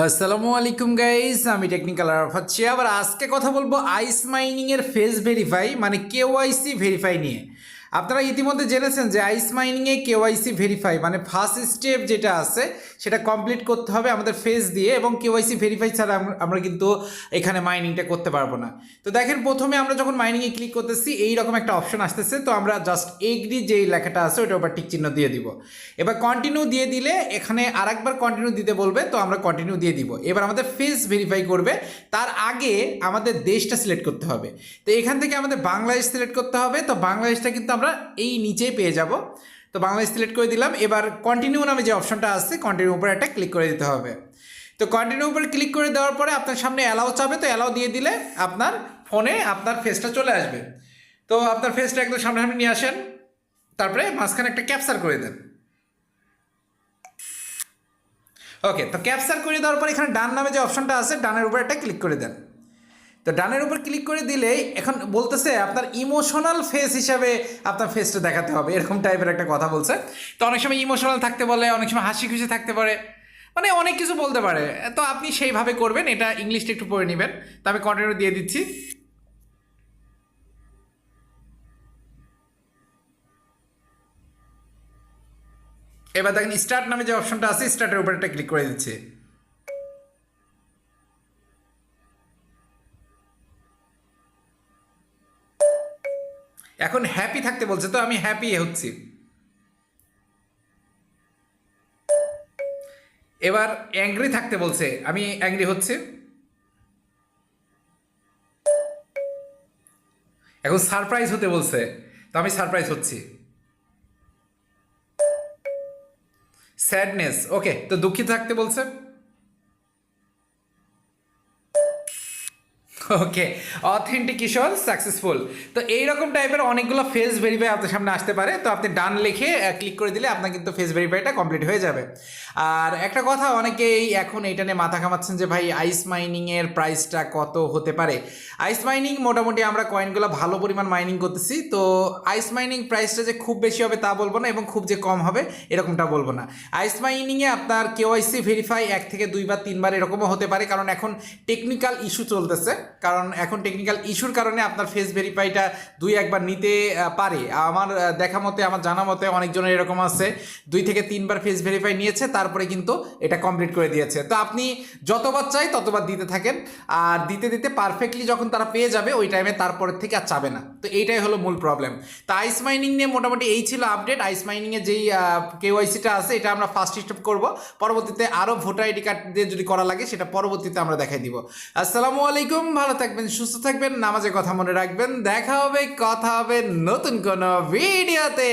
আসসালামু আলাইকুম গাইস, আমি টেকনিক্যাল আরাফাত শিহাব। আর আজকে কথা বলবো আইস মাইনিং এর ফেস ভেরিফাই মানে কেওয়াইসি ভেরিফাই নিয়ে। আপনারা ইতিমধ্যে জেনেছেন যে আইস মাইনিং এ কেওয়াইসি ভেরিফাই মানে ফার্স্ট স্টেপ যেটা আছে সেটা কমপ্লিট করতে হবে আমাদের ফেস দিয়ে, এবং কেওয়াইসি ভেরিফাই ছাড়া আমরা কিন্তু এখানে মাইনিংটা করতে পারবো না। তো দেখেন, প্রথমে আমরা যখন মাইনিংয়ে ক্লিক করতেছি এইরকম একটা অপশন আসতেছে, তো আমরা জাস্ট এগ্রি যেই লেখাটা আছে ওটার উপর টিক চিহ্ন দিয়ে দিব। এবার কন্টিনিউ দিয়ে দিলে এখানে আরেকবার কন্টিনিউ দিতে বলবে, তো আমরা কন্টিনিউ দিয়ে দিব। এবার আমাদের ফেস ভেরিফাই করবে, তার আগে আমাদের দেশটা সিলেক্ট করতে হবে। তো এখান থেকে আমাদের বাংলাদেশ সিলেক্ট করতে হবে। তো বাংলাদেশটা কিন্তু আমরা এই নিচেই পেয়ে যাব। তো বাংলাদেশ সিলেক্ট করে দিলাম। এবার কন্টিনিউ নামে যে অপশনটা আছে কন্টিনিউ উপর একটা ক্লিক করে দিতে হবে। তো কন্টিনিউ উপর ক্লিক করে দেওয়ার পরে আপনার সামনে অ্যালাউ চাবে, তো অ্যালাউ দিয়ে দিলে আপনার ফোনে আপনার ফেসটা চলে আসবে। তো আপনার ফেসটা একদম সামনাসামনি নিয়ে আসেন, তারপরে মাঝখানে একটা ক্যাপচার করে দেন। ওকে, তো ক্যাপচার করে দেওয়ার পর এখানে ডান নামে যে অপশনটা আছে ডানের উপর একটা ক্লিক করে দেন। তো ডানের উপর ক্লিক করে দিলেই এখন বলতেছে আপনার ইমোশনাল ফেস হিসাবে আপনার ফেসটা দেখাতে হবে, এরকম টাইপের একটা কথা বলছে। তো অনেক সময় ইমোশনাল থাকতে বলে, অনেক সময় হাসি খুশি থাকতে পারে, মানে অনেক কিছু বলতে পারে। তো আপনি সেইভাবে করবেন, এটা ইংলিশটা একটু পড়ে নেবেন। তো আমি কন্টিনিউ দিয়ে দিচ্ছি। এবার দেখেন স্টার্ট নামে যে অপশনটা আছে স্টার্টের উপর একটা ক্লিক করে দিচ্ছি। এখন হ্যাপি থাকতে বলছে, তো আমি হ্যাপি হচ্ছি। এবার অ্যাংরি থাকতে বলছে, আমি অ্যাংরি হচ্ছে। এখন সারপ্রাইজ হতে বলছে, তো আমি সারপ্রাইজ হচ্ছি। স্যাডনেস, ওকে, তো দুঃখিত থাকতে বলছে। ওকে, অথেন্টিকেশন সাকসেসফুল। তো এইরকম টাইপের অনেকগুলো ফেস ভেরিফাই আপনার সামনে আসতে পারে। তো আপনি ডান লিখে ক্লিক করে দিলে আপনার কিন্তু ফেস ভেরিফাইটা কমপ্লিট হয়ে যাবে। আর একটা কথা, অনেকেই এখন এইটা নিয়ে মাথা ঘামাচ্ছেন যে ভাই আইস মাইনিংয়ের প্রাইসটা কত হতে পারে। আইস মাইনিং মোটামুটি আমরা কয়েনগুলো ভালো পরিমাণ মাইনিং করতেছি। তো আইস মাইনিং প্রাইসটা যে খুব বেশি হবে তা বলবো না, এবং খুব যে কম হবে এরকমটা বলবো না। আইস মাইনিংয়ে আপনার কেওয়াইসি ভেরিফাই 1 থেকে 2 বা 3 বার এরকমও হতে পারে, কারণ এখন টেকনিক্যাল ইস্যু চলতেছে। কারণ এখন টেকনিক্যাল ইস্যুর কারণে আপনার ফেস ভেরিফাইটা 2-1 বার নিতে পারে। আমার দেখা মতে, আমার জানা মতে অনেকজনের এরকম আছে 2 থেকে 3 বার ফেস ভেরিফাই নিয়েছে, তারপরে কিন্তু এটা কমপ্লিট করে দিয়েছে। তো আপনি যতবার চাই ততবার দিতে থাকেন, আর দিতে দিতে পারফেক্টলি যখন তারা পেয়ে যাবে ওই টাইমে তারপরের থেকে আর চাবে না। তো এইটাই হলো মূল প্রবলেম। তো আইস মাইনিং নিয়ে মোটামুটি এই ছিল আপডেট। আইস মাইনিংয়ে যেই কেওয়াইসিটা আছে এটা আমরা ফার্স্ট স্টেপ করব, পরবর্তীতে আরও ভোটার আইডি কার্ড দিয়ে যদি করা লাগে সেটা পরবর্তীতে আমরা দেখাই দিব। আসসালামু আলাইকুম, ভালো থাকবেন, সুস্থ থাকবেন, নামাজের কথা মনে রাখবেন। দেখা হবে, কথা হবে নতুন কোনো ভিডিওতে।